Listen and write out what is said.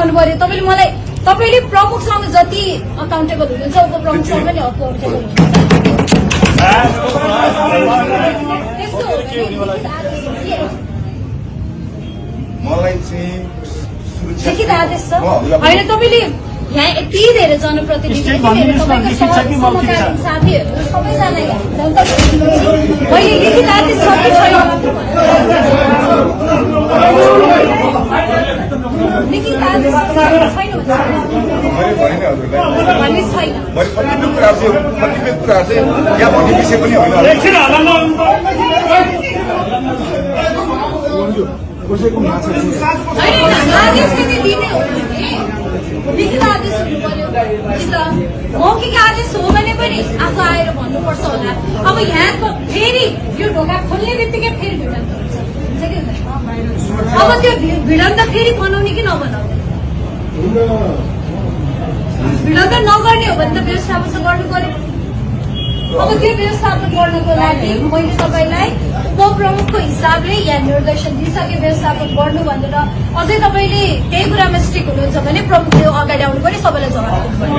गर्नु पर्यो। तपाईँले मलाई तपाईँले प्रमुखसँग जति अकाउन्टेबल हुनुहुन्छ उपप्रमुखसँग पनि अकाउन्टेबल हुनुहुन्छ। मलाई चाहिँ लिखित आदेश छ होइन। तपाईँले यहाँ यति धेरै जनप्रतिनिधि साथीहरू सबैजना मैले लिखित आदेश छ कि छैन लिखित आदेश छैन भन्ने छैन। कतिपय कुरा चाहिँ यहाँ भन्ने विषय पनि होइन। आदेश दिने हो भने लिखित आदेश हुनु पर्यो कि त मौखिक आदेश हो भने पनि आफू आएर भन्नुपर्छ होला। अब यहाँको फेरि यो ढोका खोल्ने बित्तिकै फेरि भिडन्त हुन्छ कि हुँदैन? अब त्यो भिडन्त फेरि बनाउने कि नबनाउने? भिडन्त नगर्ने हो भने त व्यवस्थापन त गर्नु पर्यो। अब त्यो व्यवस्थापन गर्नको लागि मैले तपाईँलाई उपप्रमुखको हिसाबले यहाँ निर्देशन दिइसके व्यवस्थापन गर्नु भनेर अझै तपाईँले त्यही कुरामा स्ट्रिक हुनुहुन्छ भने प्रमुखले अगाडि आउनु पनि सबैलाई जवाब दिनु पर्यो।